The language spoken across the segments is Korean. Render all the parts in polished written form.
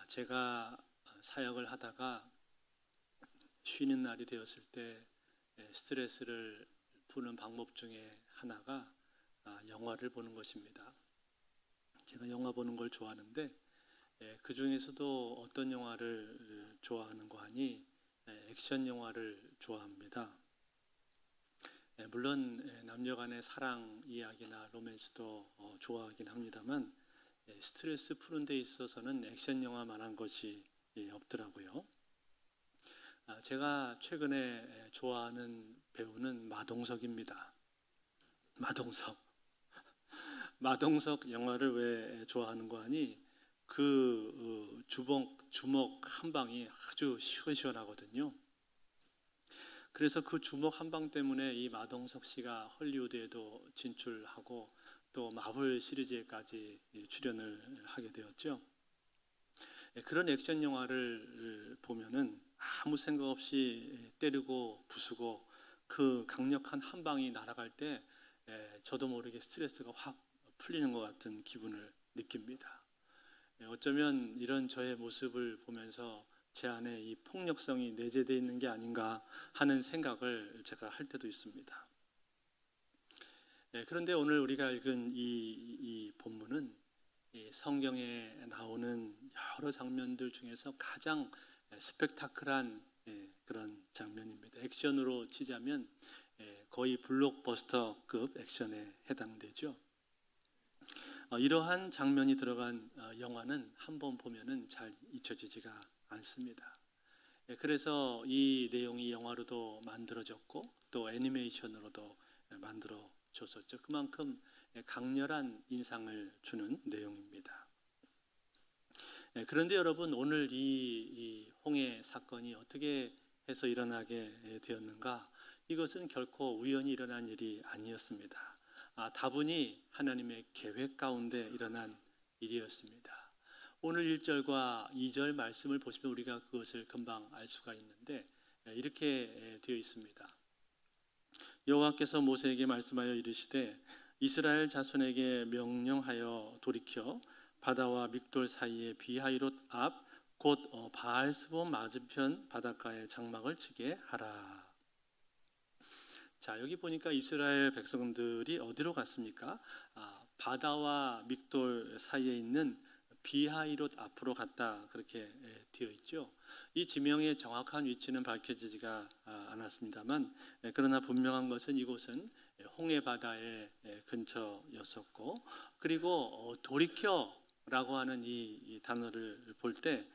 제가 사역을 하다가 쉬는 날이 되었을 때 스트레스를 푸는 방법 중에 하나가 영화를 보는 것입니다. 제가 영화 보는 걸 좋아하는데 그 중에서도 어떤 영화를 좋아하는가 하니 액션 영화를 좋아합니다. 물론 남녀 간의 사랑 이야기나 로맨스도 좋아하긴 합니다만 스트레스 푸는 데 있어서는 액션 영화만한 것이 없더라고요. 제가 최근에 좋아하는 배우는 마동석입니다. 마동석 영화를 왜 좋아하는가 하니 그 주먹 한 방이 아주 시원시원하거든요. 그래서 그 주먹 한 방 때문에 이 마동석 씨가 헐리우드에도 진출하고 또 마블 시리즈에까지 출연을 하게 되었죠. 그런 액션 영화를 보면은 아무 생각 없이 때리고 부수고 그 강력한 한 방이 날아갈 때 저도 모르게 스트레스가 확 풀리는 것 같은 기분을 느낍니다. 어쩌면 이런 저의 모습을 보면서 제 안에 이 폭력성이 내재되어 있는 게 아닌가 하는 생각을 제가 할 때도 있습니다. 그런데 오늘 우리가 읽은 이 본문은 이 성경에 나오는 여러 장면들 중에서 가장 스펙타클한 그런 장면입니다. 액션으로 치자면 거의 블록버스터급 액션에 해당되죠. 이러한 장면이 들어간 영화는 한번 보면은 잘 잊혀지지가 않습니다. 그래서 이 내용이 영화로도 만들어졌고 또 애니메이션으로도 만들어졌었죠. 그만큼 강렬한 인상을 주는 내용입니다. 그런데 여러분, 오늘 이 홍해 사건이 어떻게 해서 일어나게 되었는가? 이것은 결코 우연히 일어난 일이 아니었습니다. 다분히 하나님의 계획 가운데 일어난 일이었습니다. 오늘 1절과 2절 말씀을 보시면 우리가 그것을 금방 알 수가 있는데 이렇게 되어 있습니다. 여호와께서 모세에게 말씀하여 이르시되 이스라엘 자손에게 명령하여 돌이켜 바다와 믹돌 사이의 비하이롯 앞 곧 바알스본 맞은편 바닷가에 장막을 치게 하라. 자, 여기 보니까 이스라엘 백성들이 어디로 갔습니까? 바다와 믹돌 사이에 있는 비하이롯 앞으로 갔다, 그렇게 되어 있죠. 이 지명의 정확한 위치는 밝혀지지가 않았습니다만 그러나 분명한 것은 이곳은 홍해 바다의 근처였었고, 그리고 돌이켜라고 하는 이 단어를 볼 때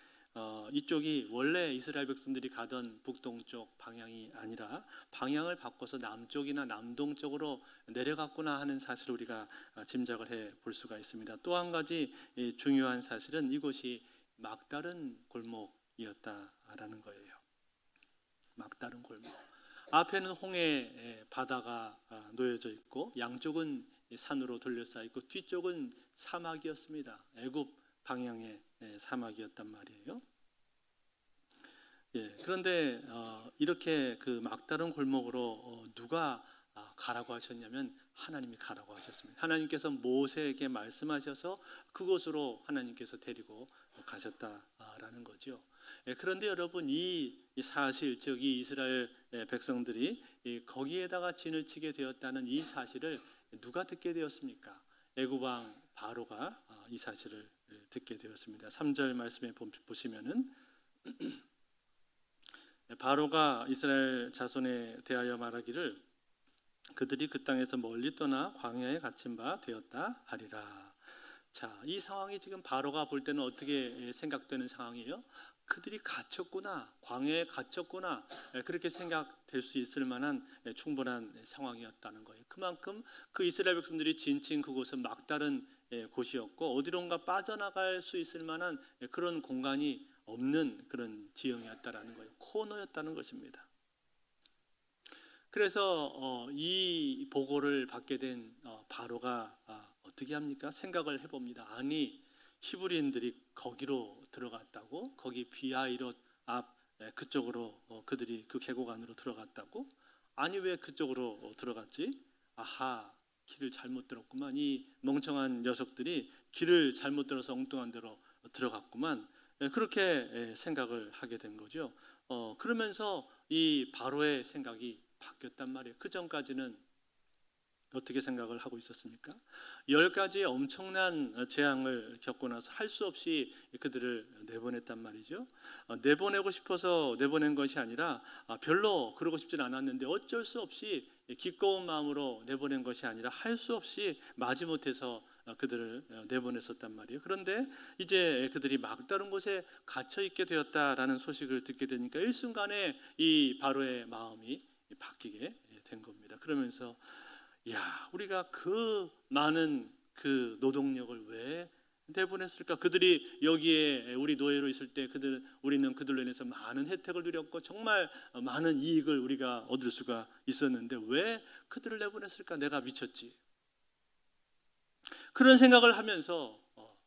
이쪽이 원래 이스라엘 백성들이 가던 북동쪽 방향이 아니라 방향을 바꿔서 남쪽이나 남동쪽으로 내려갔구나 하는 사실을 우리가 짐작을 해 볼 수가 있습니다. 또 한 가지 중요한 사실은 이곳이 막다른 골목이었다라는 거예요. 막다른 골목. 앞에는 홍해 바다가 놓여져 있고 양쪽은 산으로 둘러싸여 있고 뒤쪽은 사막이었습니다. 애굽 방향의 사막이었단 말이에요. 그런데 이렇게 그 막다른 골목으로 누가 가라고 하셨냐면 하나님이 가라고 하셨습니다. 하나님께서 모세에게 말씀하셔서 그곳으로 하나님께서 데리고 가셨다라는 거죠. 그런데 여러분, 이 사실, 즉 이 이스라엘 백성들이 거기에다가 진을 치게 되었다는 이 사실을 누가 듣게 되었습니까? 애굽 왕 바로가 이 사실을 듣게 되었습니다. 3절 말씀에 보시면은 바로가 이스라엘 자손에 대하여 말하기를 그들이 그 땅에서 멀리 떠나 광야에 갇힌 바 되었다 하리라. 자, 이 상황이 지금 바로가 볼 때는 어떻게 생각되는 상황이에요? 그들이 갇혔구나, 광야에 갇혔구나, 그렇게 생각될 수 있을 만한 충분한 상황이었다는 거예요. 그만큼 그 이스라엘 백성들이 진친 그곳은 막다른 곳이었고 어디론가 빠져나갈 수 있을 만한 그런 공간이 없는 그런 지형이었다라는 거예요. 코너였다는 것입니다. 그래서 이 보고를 받게 된 바로가 어떻게 합니까? 생각을 해봅니다. 아니, 히브리인들이 거기로 들어갔다고? 거기 비하이롯 앞 그쪽으로 그들이 그 계곡 안으로 들어갔다고? 아니, 왜 그쪽으로 들어갔지? 아하, 길을 잘못 들었구만. 이 멍청한 녀석들이 길을 잘못 들어서 엉뚱한 데로 들어갔구만. 그렇게 생각을 하게 된 거죠. 그러면서 이 바로의 생각이 바뀌었단 말이에요. 그 전까지는 어떻게 생각을 하고 있었습니까? 10가지의 엄청난 재앙을 겪고 나서 할 수 없이 그들을 내보냈단 말이죠. 내보내고 싶어서 내보낸 것이 아니라 별로 그러고 싶진 않았는데 어쩔 수 없이 기꺼운 마음으로 내보낸 것이 아니라 할 수 없이 마지못해서 그들을 내보냈었단 말이에요. 그런데 이제 그들이 막다른 곳에 갇혀 있게 되었다라는 소식을 듣게 되니까 일순간에 이 바로의 마음이 바뀌게 된 겁니다. 그러면서 야, 우리가 그 많은 그 노동력을 왜 내보냈을까? 그들이 여기에 우리 노예로 있을 때 우리는 그들로 인해서 많은 혜택을 누렸고 정말 많은 이익을 우리가 얻을 수가 있었는데 왜 그들을 내보냈을까? 내가 미쳤지. 그런 생각을 하면서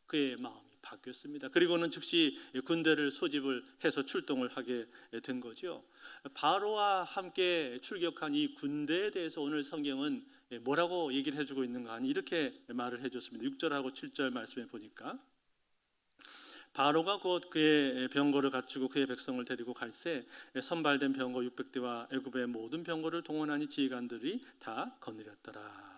그의 마음이 바뀌었습니다. 그리고는 즉시 군대를 소집을 해서 출동을 하게 된 거죠. 바로와 함께 출격한 이 군대에 대해서 오늘 성경은 뭐라고 얘기를 해주고 있는가 하니 이렇게 말을 해줬습니다. 6절하고 7절 말씀에 보니까 바로가 곧 그의 병거를 갖추고 그의 백성을 데리고 갈새 선발된 병거 600대와 애굽의 모든 병거를 동원하니 지휘관들이 다 거느렸더라.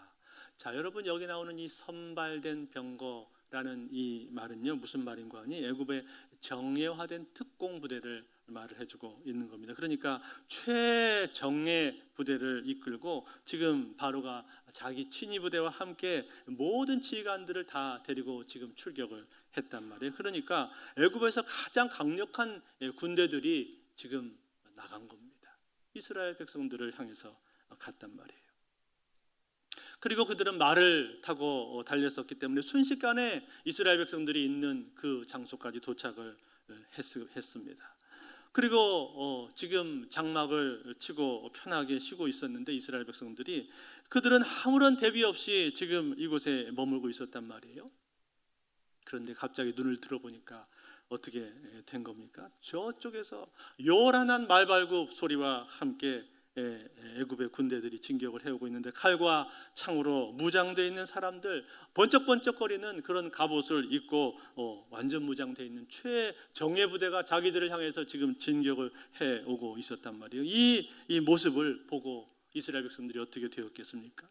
자, 여러분 여기 나오는 이 선발된 병거라는 이 말은요 무슨 말인가 하니 애굽의 정예화된 특공 부대를 말을 해주고 있는 겁니다. 그러니까 최정예 부대를 이끌고 지금 바로가 자기 친위 부대와 함께 모든 지휘관들을 다 데리고 지금 출격을 했단 말이에요. 그러니까 애굽에서 가장 강력한 군대들이 지금 나간 겁니다. 이스라엘 백성들을 향해서 갔단 말이에요. 그리고 그들은 말을 타고 달렸었기 때문에 순식간에 이스라엘 백성들이 있는 그 장소까지 도착을 했습니다. 그리고 지금 장막을 치고 편하게 쉬고 있었는데 이스라엘 백성들이 그들은 아무런 대비 없이 지금 이곳에 머물고 있었단 말이에요. 그런데 갑자기 눈을 들어보니까 어떻게 된 겁니까? 저쪽에서 요란한 말발굽 소리와 함께 애굽의 군대들이 진격을 해오고 있는데 칼과 창으로 무장되어 있는 사람들, 번쩍번쩍거리는 그런 갑옷을 입고 완전 무장되어 있는 최정예 부대가 자기들을 향해서 지금 진격을 해오고 있었단 말이에요. 이 모습을 보고 이스라엘 백성들이 어떻게 되었겠습니까?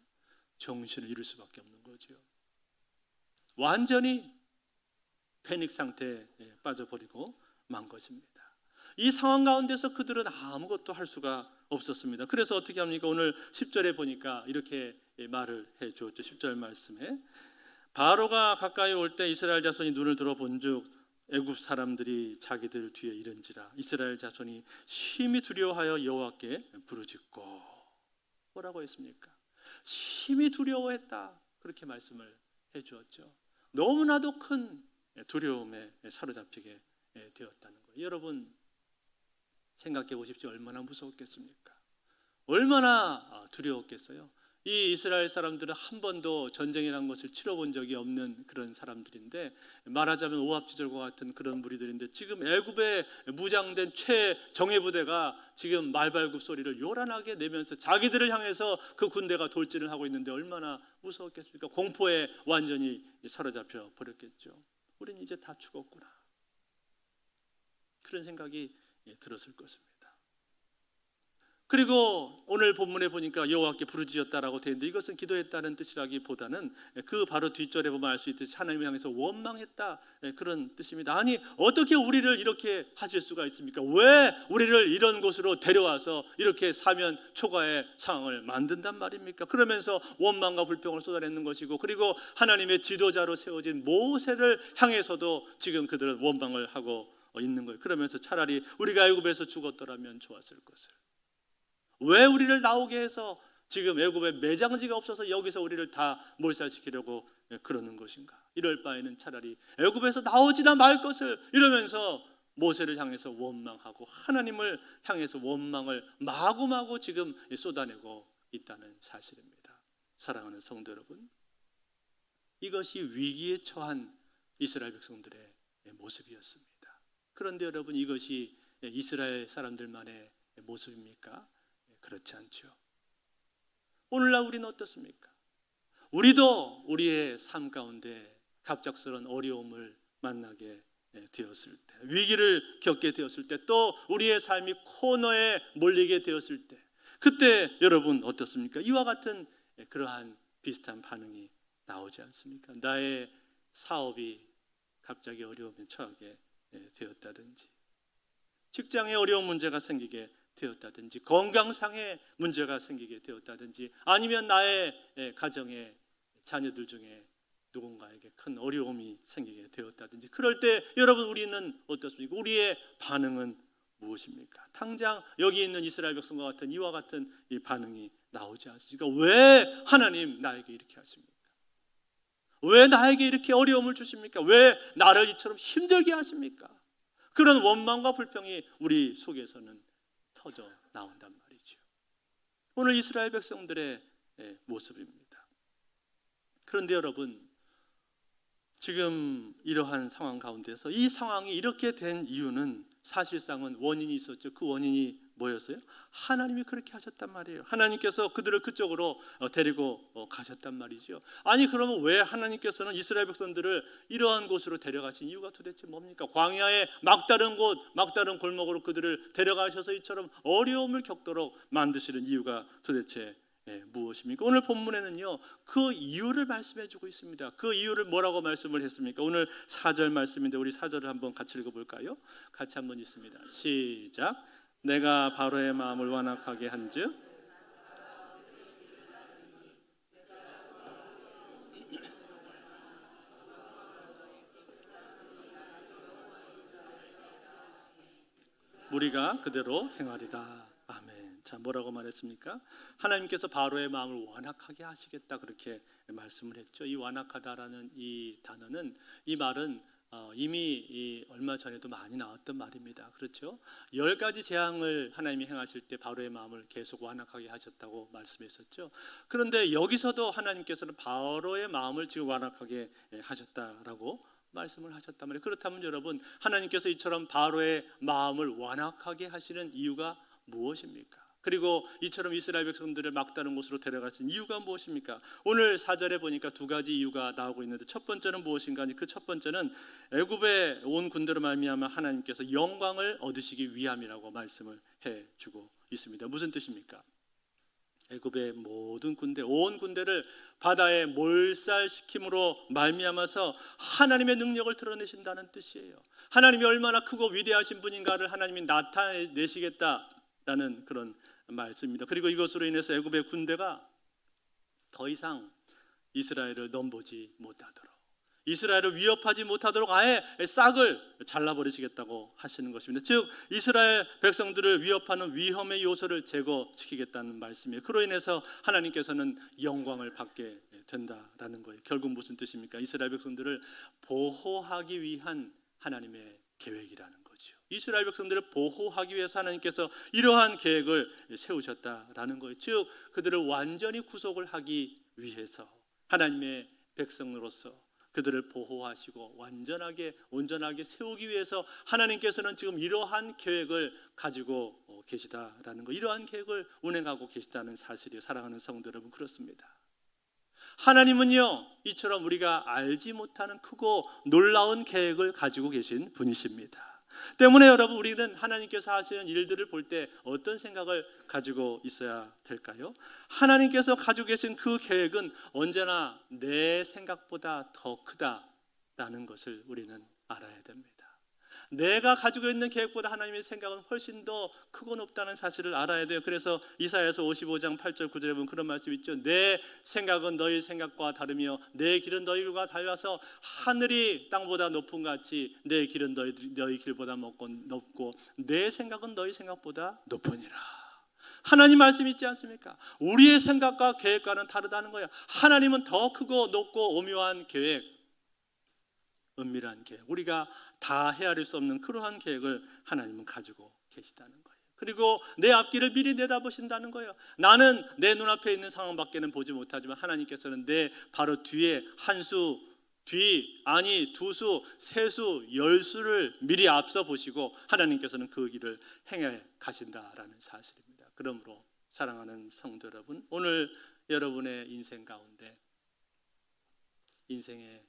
정신을 잃을 수밖에 없는 거죠. 완전히 패닉 상태에 빠져버리고 만 것입니다. 이 상황 가운데서 그들은 아무것도 할 수가 없었습니다. 그래서 어떻게 합니까? 오늘 10절에 보니까 이렇게 말을 해 주었죠. 10절 말씀에 바로가 가까이 올 때 이스라엘 자손이 눈을 들어 본즉 애굽 사람들이 자기들 뒤에 이른지라 이스라엘 자손이 심히 두려워하여 여호와께 부르짖고 뭐라고 했습니까? 심히 두려워했다. 그렇게 말씀을 해 주었죠. 너무나도 큰 두려움에 사로잡히게 되었다는 거예요. 여러분 생각해 보십시오. 얼마나 무서웠겠습니까? 얼마나 두려웠겠어요? 이 이스라엘 사람들은 한 번도 전쟁이라는 것을 치러본 적이 없는 그런 사람들인데 말하자면 오합지졸과 같은 그런 무리들인데 지금 애굽에 무장된 최정예 부대가 지금 말발굽 소리를 요란하게 내면서 자기들을 향해서 그 군대가 돌진을 하고 있는데 얼마나 무서웠겠습니까? 공포에 완전히 사로잡혀 버렸겠죠. 우리는 이제 다 죽었구나. 그런 생각이 들었을 것입니다. 그리고 오늘 본문에 보니까 여호와께 부르짖었다라고 되어 있는데 이것은 기도했다는 뜻이라기보다는 그 바로 뒷절에 보면 알 수 있듯이 하나님을 향해서 원망했다 그런 뜻입니다. 아니 어떻게 우리를 이렇게 하실 수가 있습니까? 왜 우리를 이런 곳으로 데려와서 이렇게 사면 초과의 상황을 만든단 말입니까? 그러면서 원망과 불평을 쏟아내는 것이고 그리고 하나님의 지도자로 세워진 모세를 향해서도 지금 그들은 원망을 하고 있는 거예요. 그러면서 차라리 우리가 애굽에서 죽었더라면 좋았을 것을. 왜 우리를 나오게 해서 지금 애굽에 매장지가 없어서 여기서 우리를 다 몰살시키려고 그러는 것인가? 이럴 바에는 차라리 애굽에서 나오지나 말 것을 이러면서 모세를 향해서 원망하고 하나님을 향해서 원망을 마구마구 지금 쏟아내고 있다는 사실입니다. 사랑하는 성도 여러분, 이것이 위기에 처한 이스라엘 백성들의 모습이었습니다. 그런데 여러분 이것이 이스라엘 사람들만의 모습입니까? 그렇지 않죠. 오늘날 우리는 어떻습니까? 우리도 우리의 삶 가운데 갑작스러운 어려움을 만나게 되었을 때, 위기를 겪게 되었을 때, 또 우리의 삶이 코너에 몰리게 되었을 때, 그때 여러분 어떻습니까? 이와 같은 그러한 비슷한 반응이 나오지 않습니까? 나의 사업이 갑자기 어려움에 처하게 되었다든지, 직장에 어려운 문제가 생기게 되었다든지, 건강상의 문제가 생기게 되었다든지, 아니면 나의 가정의 자녀들 중에 누군가에게 큰 어려움이 생기게 되었다든지, 그럴 때 여러분 우리는 어떻습니까? 우리의 반응은 무엇입니까? 당장 여기 있는 이스라엘 백성과 같은 이와 같은 이 반응이 나오지 않습니까? 왜 하나님 나에게 이렇게 하십니까? 왜 나에게 이렇게 어려움을 주십니까? 왜 나를 이처럼 힘들게 하십니까? 그런 원망과 불평이 우리 속에서는 터져 나온단 말이죠. 오늘 이스라엘 백성들의 모습입니다. 그런데 여러분, 지금 이러한 상황 가운데서 이 상황이 이렇게 된 이유는 사실상은 원인이 있었죠. 그 원인이 뭐였어요? 하나님이 그렇게 하셨단 말이에요. 하나님께서 그들을 그쪽으로 데리고 가셨단 말이죠. 아니 그러면 왜 하나님께서는 이스라엘 백성들을 이러한 곳으로 데려가신 이유가 도대체 뭡니까? 광야의 막다른 곳, 막다른 골목으로 그들을 데려가셔서 이처럼 어려움을 겪도록 만드시는 이유가 도대체 무엇입니까? 오늘 본문에는요 그 이유를 말씀해 주고 있습니다. 그 이유를 뭐라고 말씀을 했습니까? 오늘 4절 말씀인데 우리 4절을 한번 같이 읽어볼까요? 같이 한번 읽습니다. 시작. 내가 바로의 마음을 완악하게 한즉 무리가 그대로 행하리라. 아멘. 자, 뭐라고 말했습니까? 하나님께서 바로의 마음을 완악하게 하시겠다 그렇게 말씀을 했죠. 이 완악하다라는 이 단어는, 이 말은 이미 얼마 전에도 많이 나왔던 말입니다. 그렇죠? 10가지 재앙을 하나님이 행하실 때 바로의 마음을 계속 완악하게 하셨다고 말씀했었죠. 그런데 여기서도 하나님께서는 바로의 마음을 지금 완악하게 하셨다라고 말씀을 하셨단 말이에요. 그렇다면 여러분, 하나님께서 이처럼 바로의 마음을 완악하게 하시는 이유가 무엇입니까? 그리고 이처럼 이스라엘 백성들을 막다른 곳으로 데려가신 이유가 무엇입니까? 오늘 4절에 보니까 2가지 이유가 나오고 있는데, 첫 번째는 무엇인가? 그 첫 번째는 애굽에 온 군대로 말미암아 하나님께서 영광을 얻으시기 위함이라고 말씀을 해주고 있습니다. 무슨 뜻입니까? 애굽의 모든 군대, 온 군대를 바다에 몰살시킴으로 말미암아서 하나님의 능력을 드러내신다는 뜻이에요. 하나님이 얼마나 크고 위대하신 분인가를 하나님이 나타내시겠다라는 그런 말씀입니다. 그리고 이것으로 인해서 애굽의 군대가 더 이상 이스라엘을 넘보지 못하도록, 이스라엘을 위협하지 못하도록 아예 싹을 잘라버리시겠다고 하시는 것입니다. 즉 이스라엘 백성들을 위협하는 위험의 요소를 제거시키겠다는 말씀이에요. 그로 인해서 하나님께서는 영광을 받게 된다라는 거예요. 결국 무슨 뜻입니까? 이스라엘 백성들을 보호하기 위한 하나님의 계획이라는 거죠. 이스라엘 백성들을 보호하기 위해서 하나님께서 이러한 계획을 세우셨다라는 거예요. 즉 그들을 완전히 구속을 하기 위해서 하나님의 백성으로서 그들을 보호하시고 완전하게 온전하게 세우기 위해서 하나님께서는 지금 이러한 계획을 가지고 계시다라는 거, 이러한 계획을 운행하고 계시다는 사실이에요. 사랑하는 성도 여러분, 그렇습니다. 하나님은요 이처럼 우리가 알지 못하는 크고 놀라운 계획을 가지고 계신 분이십니다. 때문에 여러분, 우리는 하나님께서 하시는 일들을 볼 때 어떤 생각을 가지고 있어야 될까요? 하나님께서 가지고 계신 그 계획은 언제나 내 생각보다 더 크다라는 것을 우리는 알아야 됩니다. 내가 가지고 있는 계획보다 하나님의 생각은 훨씬 더 크고 높다는 사실을 알아야 돼요. 그래서 이사야서 55장 8절 9절에 보면 그런 말씀이 있죠. 내 생각은 너희 생각과 다르며 내 길은 너희들과 달라서 하늘이 땅보다 높은 같이 내 길은 너희 길보다 높고 내 생각은 너희 생각보다 높으니라. 하나님 말씀 있지 않습니까? 우리의 생각과 계획과는 다르다는 거예요. 하나님은 더 크고 높고 오묘한 계획, 은밀한 계획, 우리가 다 헤아릴 수 없는 그러한 계획을 하나님은 가지고 계시다는 거예요. 그리고 내 앞길을 미리 내다보신다는 거예요. 나는 내 눈앞에 있는 상황밖에는 보지 못하지만 하나님께서는 내 바로 뒤에 한 수, 두 수, 세 수, 10수를 미리 앞서 보시고 하나님께서는 그 길을 행해 가신다라는 사실입니다. 그러므로 사랑하는 성도 여러분, 오늘 여러분의 인생 가운데 인생의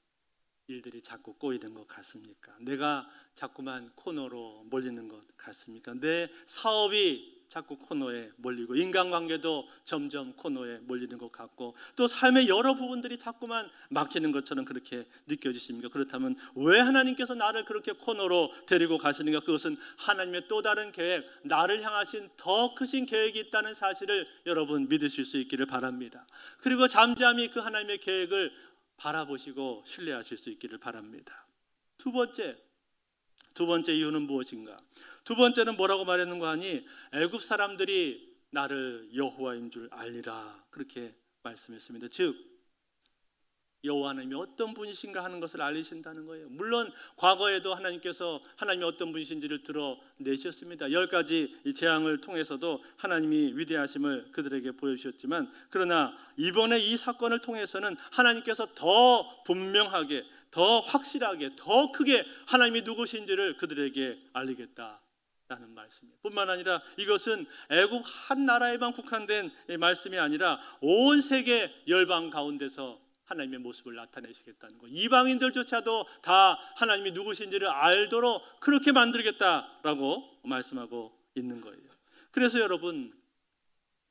일들이 자꾸 꼬이는 것 같습니까? 내가 자꾸만 코너로 몰리는 것 같습니까? 내 사업이 자꾸 코너에 몰리고 인간관계도 점점 코너에 몰리는 것 같고 또 삶의 여러 부분들이 자꾸만 막히는 것처럼 그렇게 느껴지십니까? 그렇다면 왜 하나님께서 나를 그렇게 코너로 데리고 가시는가? 그것은 하나님의 또 다른 계획, 나를 향하신 더 크신 계획이 있다는 사실을 여러분 믿으실 수 있기를 바랍니다. 그리고 잠잠히 그 하나님의 계획을 바라보시고 신뢰하실 수 있기를 바랍니다. 두 번째 이유는 무엇인가? 두 번째는 뭐라고 말했는가 하니 애굽 사람들이 나를 여호와인 줄 알리라 그렇게 말씀했습니다. 즉 여호와 하나님이 어떤 분이신가 하는 것을 알리신다는 거예요. 물론 과거에도 하나님께서 하나님이 어떤 분이신지를 드러내셨습니다. 10가지 재앙을 통해서도 하나님이 위대하심을 그들에게 보여주셨지만 그러나 이번에 이 사건을 통해서는 하나님께서 더 분명하게 더 확실하게 더 크게 하나님이 누구신지를 그들에게 알리겠다라는 말씀이에요. 뿐만 아니라 이것은 애굽 한 나라에만 국한된 말씀이 아니라 온 세계 열방 가운데서 하나님의 모습을 나타내시겠다는 거. 이방인들조차도 다 하나님이 누구신지를 알도록 그렇게 만들겠다라고 말씀하고 있는 거예요. 그래서 여러분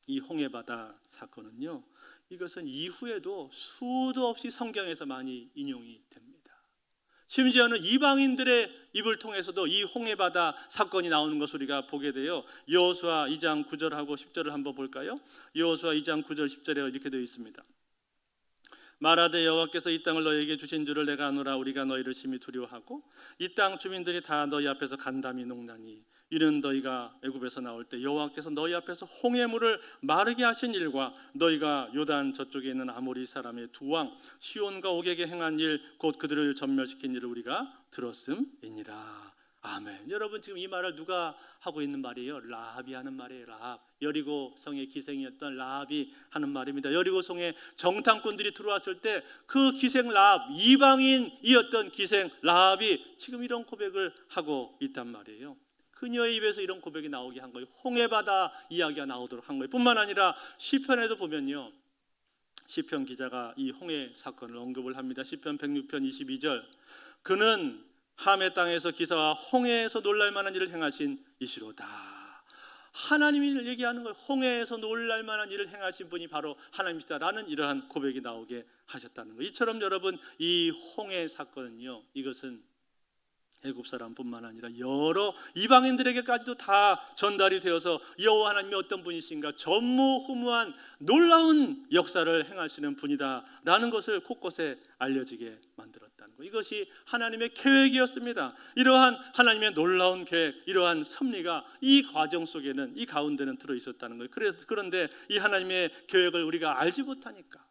이 홍해바다 사건은요, 이것은 이후에도 수도 없이 성경에서 많이 인용이 됩니다. 심지어는 이방인들의 입을 통해서도 이 홍해바다 사건이 나오는 것을 우리가 보게 돼요. 여호수아 2장 9절하고 10절을 한번 볼까요? 여호수아 2장 9절 10절에 이렇게 되어 있습니다. 말하되 여호와께서 이 땅을 너희에게 주신 줄을 내가 아노라. 우리가 너희를 심히 두려워하고 이 땅 주민들이 다 너희 앞에서 간담이 녹나니 이는 너희가 애굽에서 나올 때 여호와께서 너희 앞에서 홍해물을 마르게 하신 일과 너희가 요단 저쪽에 있는 아모리 사람의 두 왕 시온과 옥에게 행한 일 곧 그들을 전멸시킨 일을 우리가 들었음이니라. 아멘. 여러분 지금 이 말을 누가 하고 있는 말이에요? 라합이 하는 말이에요. 라합. 여리고 성의 기생이었던 라합이 하는 말입니다. 여리고 성에 정탐꾼들이 들어왔을 때 그 기생 라합, 이방인이었던 기생 라합이 지금 이런 고백을 하고 있단 말이에요. 그녀의 입에서 이런 고백이 나오게 한 거예요. 홍해바다 이야기가 나오도록 한 거예요. 뿐만 아니라 시편에도 보면요, 시편 기자가 이 홍해 사건을 언급을 합니다. 시편 106편 22절 그는 함의 땅에서 기사와 홍해에서 놀랄만한 일을 행하신 이시로다. 하나님이 얘기하는 거예요. 홍해에서 놀랄만한 일을 행하신 분이 바로 하나님이시다라는 이러한 고백이 나오게 하셨다는 거예요. 이처럼 여러분 이 홍해 사건은요, 이것은 애굽 사람뿐만 아니라 여러 이방인들에게까지도 다 전달이 되어서 여호와 하나님이 어떤 분이신가, 전무후무한 놀라운 역사를 행하시는 분이다라는 것을 곳곳에 알려지게 만들었다는 것. 이것이 하나님의 계획이었습니다. 이러한 하나님의 놀라운 계획, 이러한 섭리가 이 과정 속에는, 이 가운데는 들어있었다는 거예요. 그런데 이 하나님의 계획을 우리가 알지 못하니까,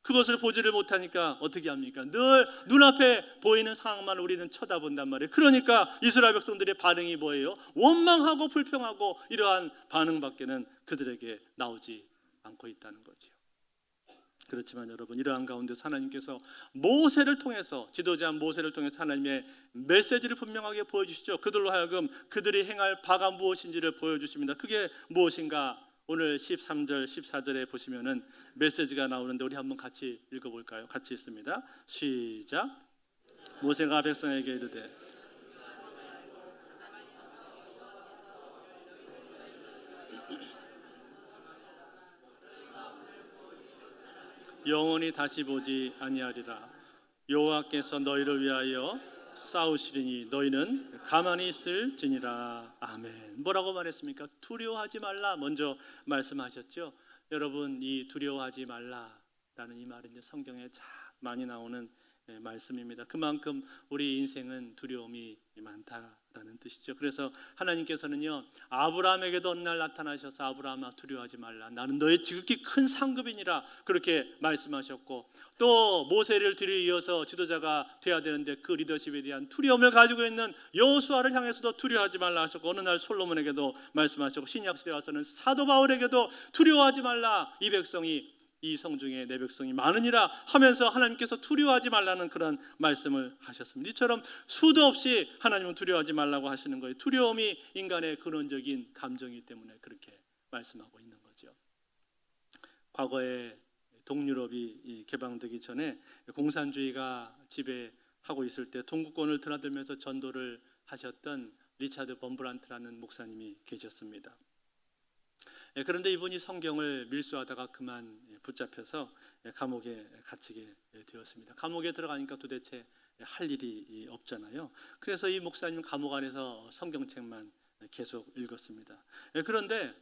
그것을 보지를 못하니까 어떻게 합니까? 늘 눈앞에 보이는 상황만 우리는 쳐다본단 말이에요. 그러니까 이스라엘 백성들의 반응이 뭐예요? 원망하고 불평하고 이러한 반응밖에는 그들에게 나오지 않고 있다는 거죠. 그렇지만 여러분, 이러한 가운데서 하나님께서 모세를 통해서, 지도자 모세를 통해서 하나님의 메시지를 분명하게 보여주시죠. 그들로 하여금 그들이 행할 바가 무엇인지를 보여주십니다. 그게 무엇인가? 오늘 13절 14절에 보시면은 메시지가 나오는데 우리 한번 같이 읽어볼까요? 같이 있습니다. 시작. 모세가 백성에게 이르되 영원히 다시 보지 아니하리라. 여호와께서 너희를 위하여 싸우시리니 너희는 가만히 있을지니라. 아멘. 뭐라고 말했습니까? 두려워하지 말라 먼저 말씀하셨죠. 여러분, 이 두려워하지 말라라는 이 말은 성경에 참 많이 나오는 말씀입니다. 그만큼 우리 인생은 두려움이 많다라는 뜻이죠. 그래서 하나님께서는요, 아브라함에게도 어느 날 나타나셔서 아브라함아 두려워하지 말라, 나는 너의 지극히 큰 상급이니라 그렇게 말씀하셨고, 또 모세를 뒤를 이어서 지도자가 돼야 되는데 그 리더십에 대한 두려움을 가지고 있는 여호수아를 향해서도 두려워하지 말라 하셨고, 어느 날 솔로몬에게도 말씀하셨고, 신약시대에 와서는 사도 바울에게도 두려워하지 말라, 이 백성이, 이 성중에 내 백성이 많으니라 하면서 하나님께서 두려워하지 말라는 그런 말씀을 하셨습니다. 이처럼 수도 없이 하나님은 두려워하지 말라고 하시는 거예요. 두려움이 인간의 근원적인 감정이기 때문에 그렇게 말씀하고 있는 거죠. 과거에 동유럽이 개방되기 전에 공산주의가 지배하고 있을 때 동구권을 드나들면서 전도를 하셨던 리차드 범브란트라는 목사님이 계셨습니다. 그런데 이분이 성경을 밀수하다가 그만 붙잡혀서 감옥에 갇히게 되었습니다. 감옥에 들어가니까 도대체 할 일이 없잖아요. 그래서 이 목사님 감옥 안에서 성경책만 계속 읽었습니다. 그런데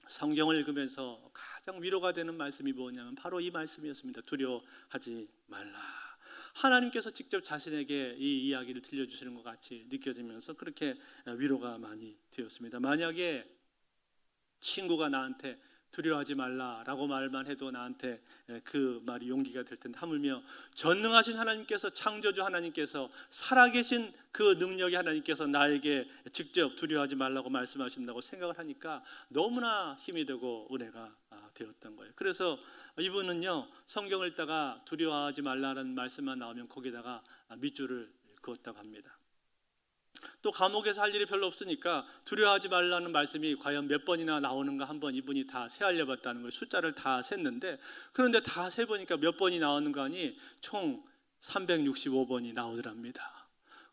성경을 읽으면서 가장 위로가 되는 말씀이 뭐냐면 바로 이 말씀이었습니다. 두려워하지 말라. 하나님께서 직접 자신에게 이 이야기를 들려주시는 것 같이 느껴지면서 그렇게 위로가 많이 되었습니다. 만약에 친구가 나한테 두려워하지 말라라고 말만 해도 나한테 그 말이 용기가 될 텐데, 하물며 전능하신 하나님께서, 창조주 하나님께서, 살아계신 그 능력의 하나님께서 나에게 직접 두려워하지 말라고 말씀하신다고 생각을 하니까 너무나 힘이 되고 은혜가 되었던 거예요. 그래서 이분은요, 성경을 읽다가 두려워하지 말라는 말씀만 나오면 거기다가 밑줄을 그었다고 합니다. 또 감옥에서 할 일이 별로 없으니까 두려워하지 말라는 말씀이 과연 몇 번이나 나오는가 한번 이분이 다 세알려봤다는 거예요. 숫자를 다 셌는데, 그런데 다 세보니까 몇 번이 나오는가 하니 총 365번이 나오더랍니다.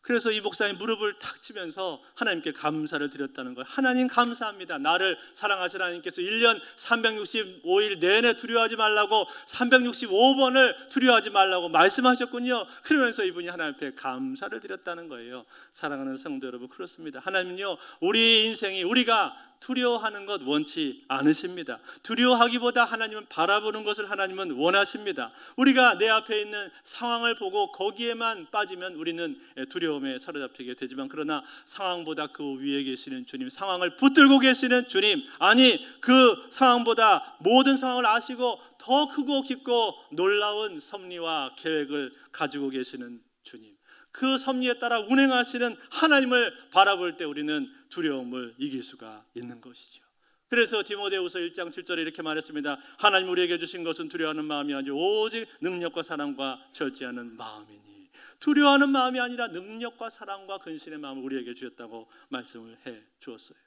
그래서 이 목사님 무릎을 탁 치면서 하나님께 감사를 드렸다는 거예요. 하나님 감사합니다. 나를 사랑하시는 하나님께서 1년 365일 내내 두려워하지 말라고 365번을 두려워하지 말라고 말씀하셨군요. 그러면서 이분이 하나님 앞에 감사를 드렸다는 거예요. 사랑하는 성도 여러분, 그렇습니다. 하나님은요, 우리 인생이 우리가 두려워하는 것 원치 않으십니다. 두려워하기보다 하나님은 바라보는 것을 하나님은 원하십니다. 우리가 내 앞에 있는 상황을 보고 거기에만 빠지면 우리는 두려움에 사로잡히게 되지만, 그러나 상황보다 그 위에 계시는 주님, 상황을 붙들고 계시는 주님, 아니 그 상황보다 모든 상황을 아시고 더 크고 깊고 놀라운 섭리와 계획을 가지고 계시는 주님, 그 섭리에 따라 운행하시는 하나님을 바라볼 때 우리는 두려움을 이길 수가 있는 것이죠. 그래서 디모데후서 1장 7절에 이렇게 말했습니다. 하나님 우리에게 주신 것은 두려워하는 마음이 아니라 오직 능력과 사랑과 절제하는 마음이니. 두려워하는 마음이 아니라 능력과 사랑과 근신의 마음을 우리에게 주셨다고 말씀을 해 주었어요.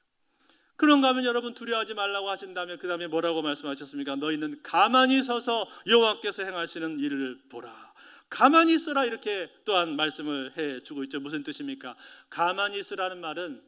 그런가 하면 여러분, 두려워하지 말라고 하신 다음에 그 다음에 뭐라고 말씀하셨습니까? 너희는 가만히 서서 여호와께서 행하시는 일을 보라. 가만히 있으라, 이렇게 또한 말씀을 해주고 있죠. 무슨 뜻입니까? 가만히 있으라는 말은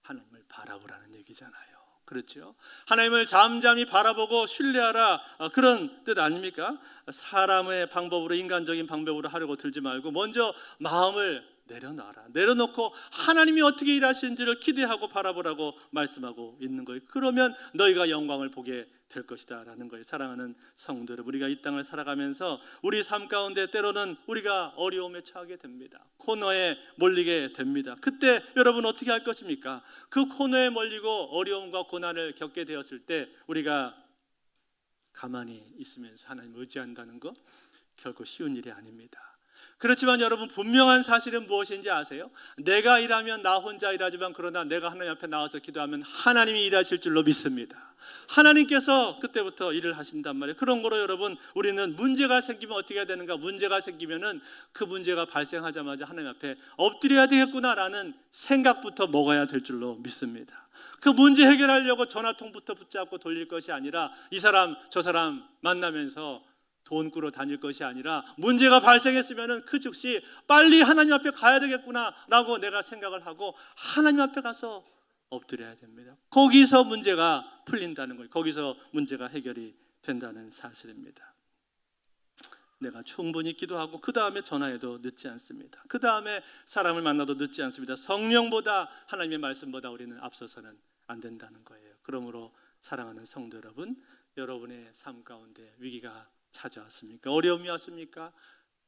하나님을 바라보라는 얘기잖아요. 그렇죠? 하나님을 잠잠히 바라보고 신뢰하라, 그런 뜻 아닙니까? 사람의 방법으로, 인간적인 방법으로 하려고 들지 말고 먼저 마음을 내려놔라. 내려놓고 하나님이 어떻게 일하시는지를 기대하고 바라보라고 말씀하고 있는 거예요. 그러면 너희가 영광을 보게 될 것이다 라는 거예요. 사랑하는 성도 여러분, 우리가 이 땅을 살아가면서 우리 삶 가운데 때로는 우리가 어려움에 처하게 됩니다. 코너에 몰리게 됩니다. 그때 여러분 어떻게 할 것입니까? 그 코너에 몰리고 어려움과 고난을 겪게 되었을 때 우리가 가만히 있으면서 하나님을 의지한다는 것 결코 쉬운 일이 아닙니다. 그렇지만 여러분, 분명한 사실은 무엇인지 아세요? 내가 일하면 나 혼자 일하지만, 그러나 내가 하나님 앞에 나와서 기도하면 하나님이 일하실 줄로 믿습니다. 하나님께서 그때부터 일을 하신단 말이에요. 그런 거로 여러분, 우리는 문제가 생기면 어떻게 해야 되는가? 문제가 생기면은 그 문제가 발생하자마자 하나님 앞에 엎드려야 되겠구나라는 생각부터 먹어야 될 줄로 믿습니다. 그 문제 해결하려고 전화통부터 붙잡고 돌릴 것이 아니라, 이 사람 저 사람 만나면서 돈 꾸러 다닐 것이 아니라, 문제가 발생했으면 그 즉시 빨리 하나님 앞에 가야 되겠구나 라고 내가 생각을 하고 하나님 앞에 가서 엎드려야 됩니다. 거기서 문제가 풀린다는 거예요. 거기서 문제가 해결이 된다는 사실입니다. 내가 충분히 기도하고 그 다음에 전화해도 늦지 않습니다. 그 다음에 사람을 만나도 늦지 않습니다. 성령보다, 하나님의 말씀보다 우리는 앞서서는 안 된다는 거예요. 그러므로 사랑하는 성도 여러분, 여러분의 삶 가운데 위기가 찾아왔습니까? 어려움이 왔습니까?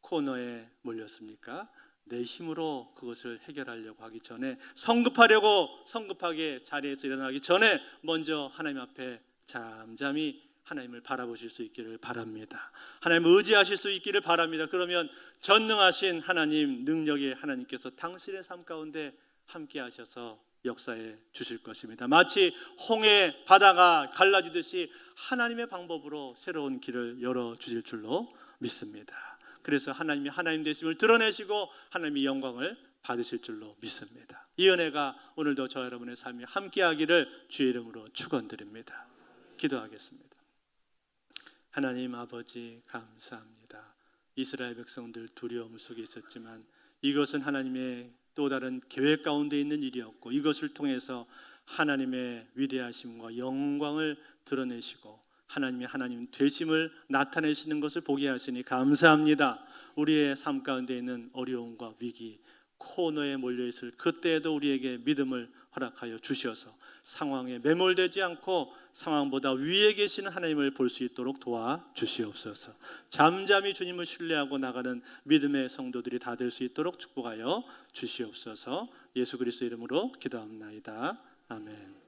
코너에 몰렸습니까? 내 힘으로 그것을 해결하려고 하기 전에, 성급하게 자리에서 일어나기 전에 먼저 하나님 앞에 잠잠히 하나님을 바라보실 수 있기를 바랍니다. 하나님을 의지하실 수 있기를 바랍니다. 그러면 전능하신 하나님, 능력의 하나님께서 당신의 삶 가운데 함께 하셔서 역사해 주실 것입니다. 마치 홍해 바다가 갈라지듯이 하나님의 방법으로 새로운 길을 열어주실 줄로 믿습니다. 그래서 하나님이 하나님 되심을 드러내시고 하나님이 영광을 받으실 줄로 믿습니다. 이 은혜가 오늘도 저 여러분의 삶이 함께하기를 주의 이름으로 축원드립니다. 기도하겠습니다. 하나님 아버지 감사합니다. 이스라엘 백성들 두려움 속에 있었지만 이것은 하나님의 또 다른 계획 가운데 있는 일이었고 이것을 통해서 하나님의 위대하심과 영광을 드러내시고 하나님의 하나님 되심을 나타내시는 것을 보게 하시니 감사합니다. 우리의 삶 가운데 있는 어려움과 위기, 코너에 몰려있을 그때에도 우리에게 믿음을 허락하여 주셔서 상황에 매몰되지 않고 상황보다 위에 계시는 하나님을 볼 수 있도록 도와주시옵소서. 잠잠히 주님을 신뢰하고 나가는 믿음의 성도들이 다 될 수 있도록 축복하여 주시옵소서. 예수 그리스도 이름으로 기도합나이다. 아멘.